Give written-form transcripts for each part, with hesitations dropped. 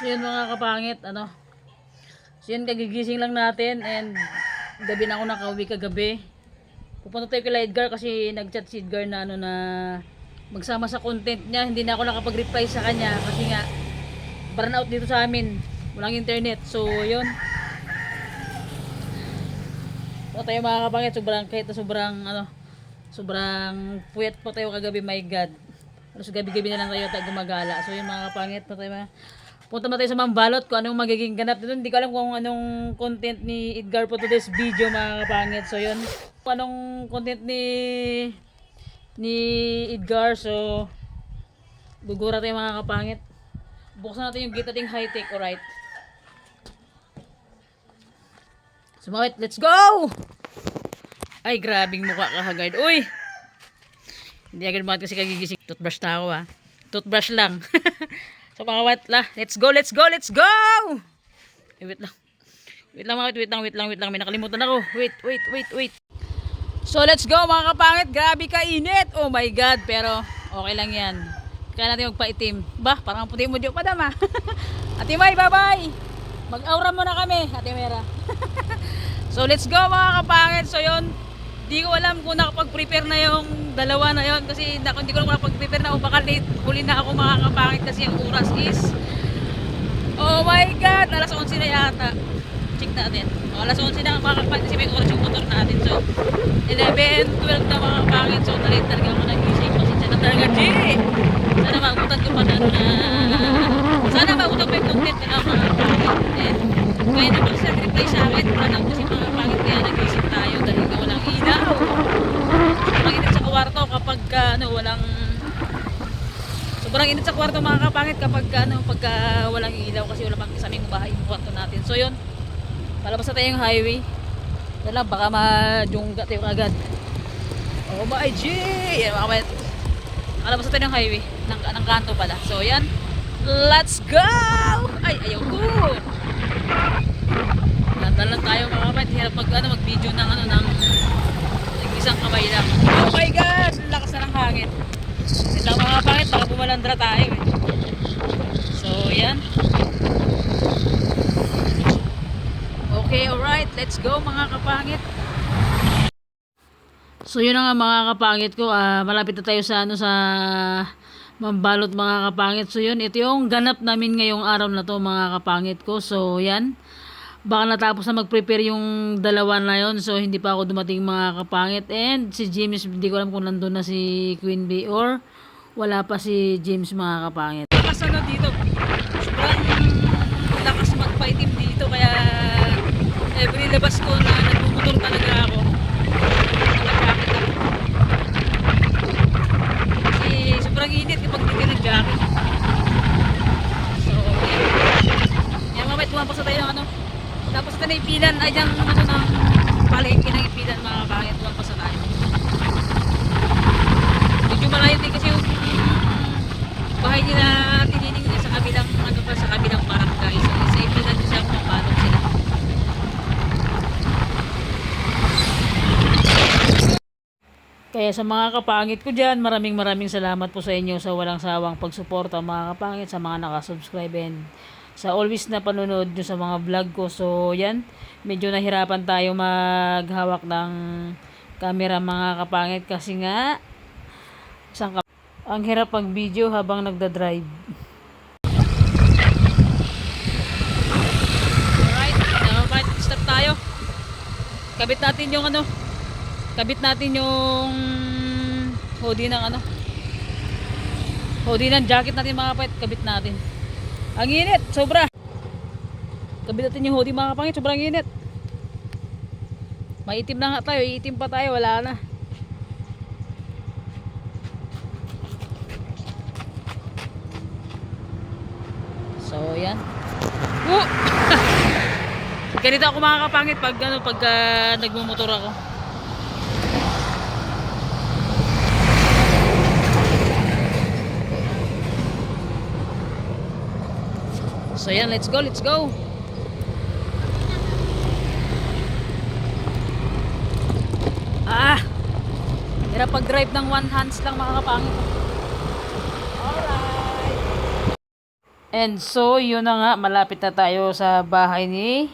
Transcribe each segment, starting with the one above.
So yun mga kapangit, so yun kagigising lang natin and gabi na ako nakauwi kagabi. Pupunta tayo kay Edgar kasi nagchat si Edgar na na magsama sa content niya. Hindi na ako nakapag-reply sa kanya kasi nga burnout dito sa amin. Walang internet. So yun. So tayo mga kapangit, kahit na sobrang puyat po tayo kagabi, my God. So gabi-gabi na lang tayo gumagala. So yun mga kapangit, punta na tayo sa Mambalot kung anong magiging ganap dito. Hindi ko alam kung anong content ni Edgar po today's video mga kapangit. So yun, kung anong content ni Edgar. So gugura tayo mga kapangit. Buksan natin yung gate nating high tech, alright. So mga, let's go! Ay, grabing mukha ka hagard. Uy! Hindi agad mga kasi kagigising. Toothbrush na ako ha. Toothbrush lang. So mga wat lah, let's go, let's go, let's go! Wait lang. Wait lang. May nakalimutan ako. Wait. So let's go mga kapangit. Grabe ka init. Oh my God. Pero okay lang yan. Kaya natin magpaitim. Bah, parang puti mo diyo pa dama. Ate May, bye-bye! Mag-aura muna kami, Ate Mera. So let's go mga kapangit. So yun, di ko alam kung nakapag-prepare na yung dalawa na yon kasi hindi ko lang nakapag-prepare na o baka late huli na ako mga kapangit kasi ang oras is, oh my God, alas 11 na yata. Check natin. Alas 11 na mga kapangit kasi may oras yung motor natin. So 11, 12 na mga kapangit. So nalit talaga ako nag-isip. Pasensya na talaga, G! Sana magutan ko pa sana magutan ko yung content nila mga kapangit. Kaya naman sa reply sa akin, alam kasi mga kapangit kaya nag-isip tayo dahil ka walang ilaw. Sobrang init sa kwarto kapag sobrang init sa kwarto mga kapangit kapag pagka walang ilaw kasi wala pang isaming bahay yung kwarto natin. So yun, palabas na tayo yung highway. Dala baka majungga tayo agad. Oh my G! Yan mga kapangit. Palabas na tayo ng highway ng kanto pala. So yan, let's go! Ay, ayaw ko! Nandalan tayo mga kapangit. Hirap mag-video ng isang kamay lang. Oh my God! Lakas na ng hangin. Ito lang mga kapangit, baka bumalandra tayo eh. So yan. Okay, alright. Let's go mga kapangit. So yun na nga mga kapangit ko. Malapit na tayo sa sa Mambalot mga kapangit. So yun, ito yung ganap namin ngayong araw na to mga kapangit ko. So yan. Baka natapos na mag-prepare yung dalawa na yon. So hindi pa ako dumating mga kapangit. And si James, hindi ko alam kung nandun na si Queen Bee or wala pa si James mga kapangit. Lakas na dito. Sobrang lakas magpaitim dito. Kaya every labas ko na nagmumotor talaga ako. Nag-jacket ako. Kasi sobrang init kapag hindi nag-jacket. So yan mamaya tumampas na tayo ng tapos ito na ipilan, ay dyan ng palengke ng ipilan mga kapangit, huwag pa sa tayo. Medyo malayo din kasi yung bahay nila tinining sa kabilang, sa kabilang barangay. So sa ipilan nyo siya kung paano sila. Kaya sa mga kapangit ko dyan, maraming salamat po sa inyo sa walang sawang pagsuporta mga kapangit, sa mga nakasubscribe and sa always na panonood nyo sa mga vlog ko. So yan, medyo nahirapan tayo maghawak ng camera mga kapangit kasi nga ang hirap pag video habang nagda-drive. Alright, stop tayo. Kabit natin yung hoodie ng hoodie ng jacket natin mga kapangit, kabit natin. Ang init, sobra. Kabit natin yung hoodie mga kapangit, sobrang init. Maitim na nga tayo, iitim pa tayo, wala na. So yan. Ganito ako mga kapangit pag nagmumotor ako. So yan, let's go. Hirap pag-drive ng one hands lang mga kapangit. Alright. And so, yun na nga, malapit na tayo sa bahay ni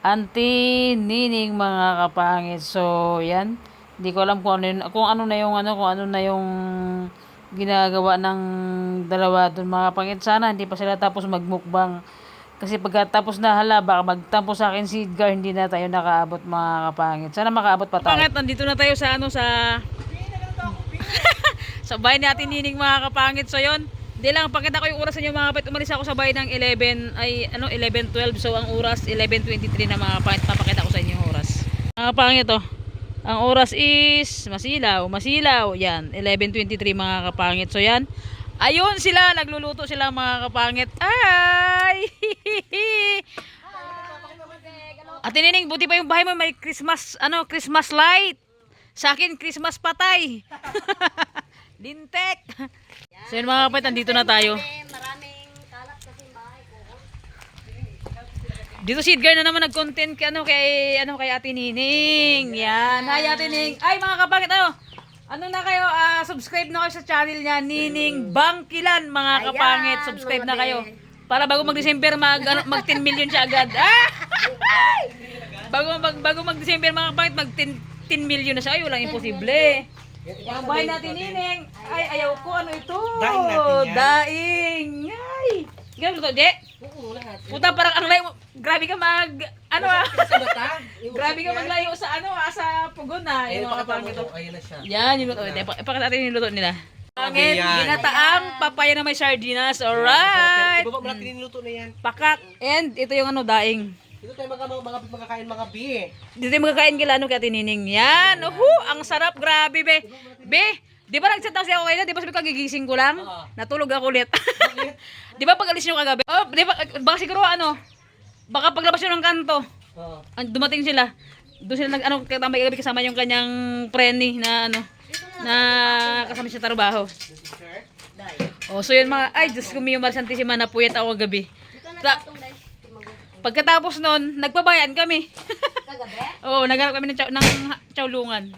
Auntie Nining mga kapangit. So, yan. Hindi ko alam kung ano na yung ginagawa ng dalawa doon mga kapangit. Sana hindi pa sila tapos magmukbang. Kasi pagkatapos na baka magtampo sa akin si Edgar, hindi na tayo nakaabot mga kapangit. Sana makaabot pa tayo. Kapangit, nandito na tayo sa sa bahay natin Nining mga kapangit. So, yun. Hindi lang, pakita ko yung oras sa inyo mga kapit. Umalis ako sa bahay ng 11:12. So, ang oras, 11:23 na mga kapangit. Papakita ko sa inyo yung oras. Mga kapangit, oh. Ang oras is masilaw. Yan, 11:23 mga kapangit. So, yan. Ayun sila, nagluluto sila mga kapangit. Ay! Ate Nining, buti pa yung bahay mo may Christmas light. Sa akin, Christmas patay. Lintek. So yun mga kapit, andito na tayo. Maraming kalat kasi bahay ko. Dito si Edgar na naman nag-content kay Ate Nining. Yan. Hi Ate Nining. Ay mga kapangit, ano na kayo, subscribe na kayo sa channel niya, Nining Bangkilan mga kapangit. Subscribe na kayo. Para bago mag-December mag 10 million siya agad. Bago mag-December mga kapangit, mag 10 million na siya. Ay, walang imposible. Yung bahay natin, Nining. Ay, ayaw ko. Ano ito? Daing natin yan. Daing. Ay. Ikaw luto, di? Oo, lahat. Puta, parang ang layo mo. Grabe ka Sa mata. Grabe ka maglayo sa sa pugon na. Ayun, Yung mga pakita kapangit. mo. Ayun na siya. Yan, yung luto. Ipakita natin yung luto nila. Pangit, Yan. ginataang papaya na may sardinas. Alright. Ibaba mo natin niluto na yan. Pakak. And ito yung daing. Dito tayo magkakain mga bi. Dito yung magkakain kila kay Ate Nining. Yan. Ang sarap. Grabe, be. Be, di ba nag-chat ako kayo na? Di ba sabi ko gigising ko lang? Oo. Natulog ako ulit. Di ba pag alis nyo kagabi? Oh, di ba, baka siguro baka paglabas nyo ng kanto, Oo. dumating sila. Doon sila tambay gabi kasama yung kanyang preni na na kasama sa trabaho. Oh, so yun mga, ay, Diyos ko, Mio Marsantissima, napuyat ako gabi. Pagkatapos nun, nagpabayan kami. Kagabi? Oo, naghanap kami ng tsawlungan.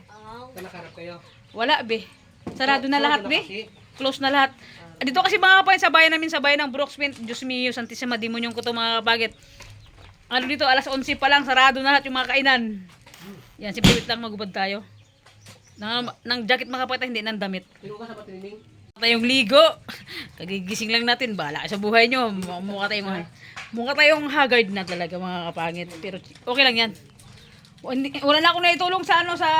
Nakarap kayo. Wala, be. Sarado na lahat, be. Kasi, Close na lahat. Dito kasi mga kapatid, sa bayan namin, sa bayan ng Brooksmint, Diyos mio, Santissima, Demonyong ko to mga kapagit. Dito, alas 11 pa lang, sarado na lahat yung mga kainan. Yan, si Pivit lang magubad tayo. Nang jacket mga kapatid, hindi ng damit. tino ka sa patining. Tayong ligo. Kagigising lang natin, bahala kayo sa buhay nyo. Mukha tayong haggard na talaga mga kapangit. Pero okay lang yan. Wala na akong naitulong sa sa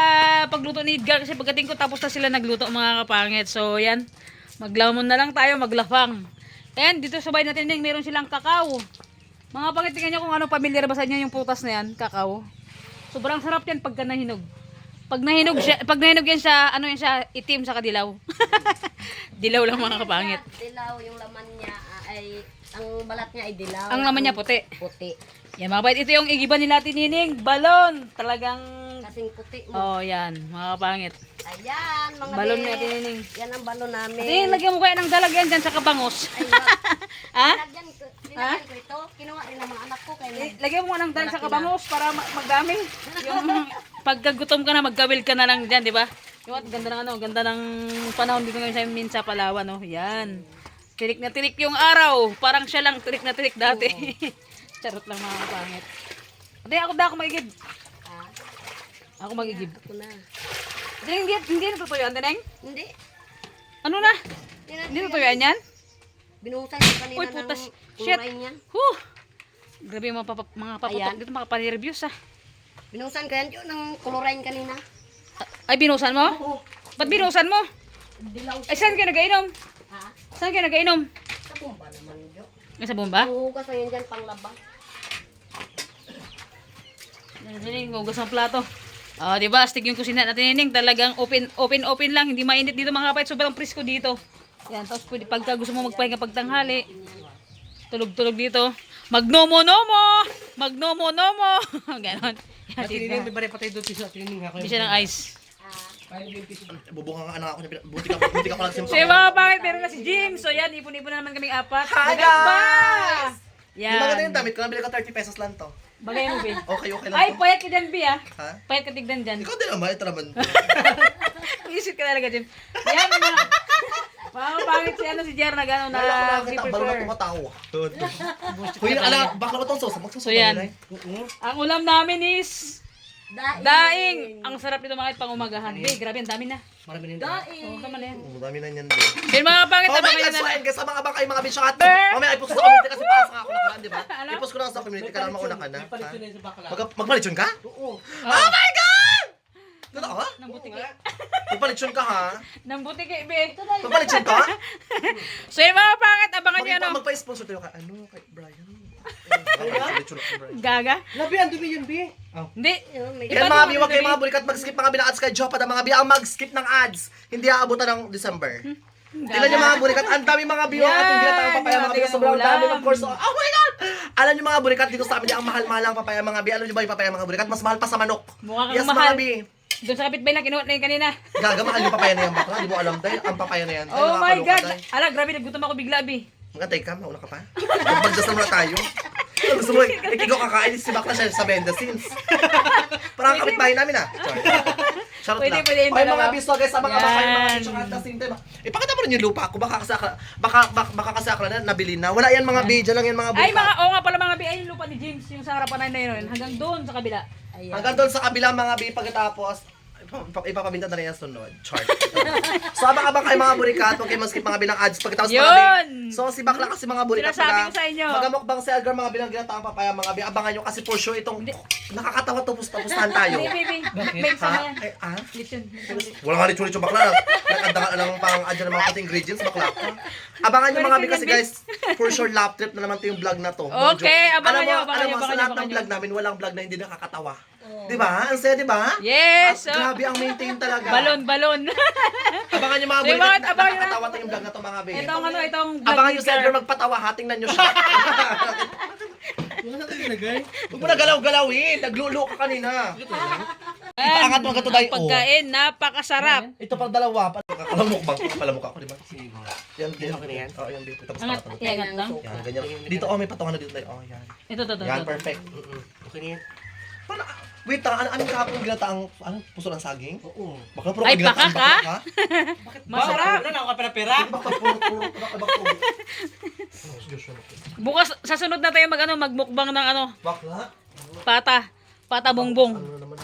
pagluto ni Edgar kasi pagdating ko tapos na sila nagluto mga kapangit. So yan, maglamon na lang tayo, maglafang. And dito sa bahay natin meron silang kakao. Mga kapangit, tingnan nyo kung familiar ba sa inyo yung prutas na yan, kakao. Sobrang sarap yan pagka nahinog. Pag nahinog yan siya, yan siya, itim sa kadilaw. Dilaw lang mga kapangit. Dilaw yung laman niya ang balat niya ay dilaw. Ang laman niya puti. Puti. Yan mga kapangit, ito yung igiba ni Ate Nining, balon. Talagang, Kasing puti mo. yan, mga kapangit. Ayan, mga Balon be. ni Ate Nining. Yan ang balon namin. Ate, lagyan mo kaya ng dalagyan dyan sa kabangos. Ay, wag. Ha? Dinagyan ko ito. Kinuha rin ng mga anak ko. Kaya Lagyan mo ng dalag sa kabangos para magdami. Yung pagkagutom ka na, magkawil ka na lang dyan, di ba? Yung ganda ng panahon dito ngayon sa Minsa, Palawan, Yan. Tirik na tirik yung araw. Parang siya lang tirik na tirik dati. Charot lang mga kapangit. Ate, ako magigib. Ako magigib. ako na. Hindi na tutuyo, Teneng? Hindi. Ano na? Hindi tutuyuan yan? Binuhusan ko kanina Uy, putas. ng Shit. kulay niyan. Grabe yung mga papatok Ayan. dito, makapanireviews Binuhusan ko yan yun ng chlorine kanina. Ay, binusan mo? Oo. Ba't binusan mo? Dilaw. Ay, saan kayo nagainom? Ha? Saan kayo nagainom? Sa pumba naman yun. Ay, sa bomba? Huhugas na yan dyan panglaba. Nining, hugas ng plato. Di ba? Astig yung kusina natin, Nining. Talagang open lang. Hindi mainit dito mga kapatid. Sobrang presko dito. Yan, tapos pagka gusto mo magpahinga pagtanghali, tulog-tulog dito. Magnomo-nomo! Magnomo-nomo! Ganon. Yan, Patining, may bari patay doon piso. Patining ako. hindi siya ng ice. Bubunga nga anak ako niya. Buti ka lang So yung mga kapatid, meron na si Jim. So yan, ipon-ipon na naman kaming apat. Hi, Nagamba! guys! Yan. Maganda yung damit ko. Nabili ko 30 pesos lang to. Bagay mo, Bin. Okay lang Ay, to. payat ka dyan, Bi, Ha? Payat ka tignan dyan. Ikaw din naman. Ito naman. Isip ka talaga, Jim. Yan, mga... Pangit si ano si Jer na gano'n Wala ko na nakakita, balo na tumatawa. Kuya, bakla ba itong sauce? So yan. Ang ulam namin is daing. Ang sarap nito mga pangumagahan. Be, grabe, ang dami na. Marami din. Oo, tama na yan. Dami na niyan din. Then mga pangit, Oh my abangan God, nyo so na. ayun guys, sa mga bangkay, mga bitchat. Mamaya i-post ko sa community kasi pasa ako nakaraan, di ba? Ano? I-post ko lang sa community, kailangan mauna ka na. May palit yun sa bakla. Magpalitsyon ka? Oo. Oh my God! Totoo ha? Nang butiki. Magpalitsyon ka ha? Nang butiki, be. Magpalitsyon ka? So yung mga pangit, abangan nyo ano. Magpa-sponsor tayo kay kay Brian. Litsyon ako, Brian. Gaga? Labi, ang dumi yun, Bi. Hindi. Yan mga bi, huwag kayo mga bulikat mag-skip mga bina-ads kay Jopa na mga bi ang mag-skip ng ads. Hindi aabutan ng December. Tingnan niyo mga bulikat, ang dami mga bi, Yan, ating ginatang papaya mga bi, tingnan sobrang ulam. dami ng course. Oh my God! Alam niyo mga bulikat, dito sa amin ang mahal-mahal ang papaya mga bi. Alam niyo ba yung papaya mga bulikat? Mas mahal pa sa manok. Mukha kang Yes mahal. mga bi. Doon sa kapitbahay na kinuha na yun kanina. Gagamahal yung papaya na yan bakla, di mo alam dahil ang papaya na yan. Dahil Oh my nakakaloka, God. dahil. Ala, grabe, nagutom ako bigla, be. Magantay ka, mauna ka pa. Magdasal muna tayo. Ano gusto mo, ikaw kakain, si bakla siya sa Mendocins. Parang kapitbahay namin ah. Charot Pwede, lang. pwede yung Okay, dalawa. mga bisto guys, sa mga Yan. bakay, mga bisto at the same time. Ipakita mo rin yung lupa ko, baka kasi akla na, nabili na. Wala yan mga video lang yan mga Ay, buka. mga, oo nga pala mga be, ay yung lupa ni James, yung sa harapan na yun, hanggang doon sa kabila. Hanggang doon sa kabilang mga bi, pagkatapos, ipapabinta na rin yan sunod. Chart. So, abang-abang kayo mga burikat, huwag kayo mag-skip mga bilang ads. Pagkatapos mga Yun! bi. So, si Bakla kasi mga burikat. Sinasabi ko sa inyo. Magamukbang si Algar mga bilang ginataang papaya mga bi. Abangan nyo kasi for sure itong nakakatawa tapos-tapustahan tayo. Hindi, baby. May isa Ha? na yan. Ay, ah? Lechon. Wala nga lechon bakla. Naganda lang pang adyan ng mga ating ingredients bakla. Abangan nyo mga bi kasi guys, for sure lap trip na naman ito yung vlog na to. No Okay, joke. abangan Alam nyo, mo, abangan nyo, sa abangan lahat nyo, ng abangan vlog namin, walang vlog na hindi nakakatawa. Di ba? Ang saya, di ba? Yes! At grabe ang maintain talaga. Balon. Abangan nyo mga Sige, bulikat, bakit? Abangan nyo. nakakatawa to yung vlog na to mga bi. Itong ano, itong Abangan nyo si vlog Edgar magpatawa, hatingnan nyo siya. Wala ka ginagay. Huwag mo na galaw-galawin, naglulo ka kanina. Ipaangat mo ang gato dahil, oh. Pagkain, napakasarap. Ito pang dalawa, palamukbang, palamukha ko, di ba? Yan, yan. Okay na yan? Oo, yan, dito. Tapos Angat, nakatawa. iangat lang. Yan, ganyan. Dito, oh, may patungan na dito tayo. Oh, yan. Ito. Yan, perfect. Okay na yan. Paano, wait lang, anong kahapon ginataang, puso ng saging? Oo. Baka puro Ay, ginataang baka ka? bakla Masarap. Wala na ako pera-pera. Baka puro, Bukas, sa sunod na tayo magmukbang ng ano, bakla? pata bongbong. Ano naman?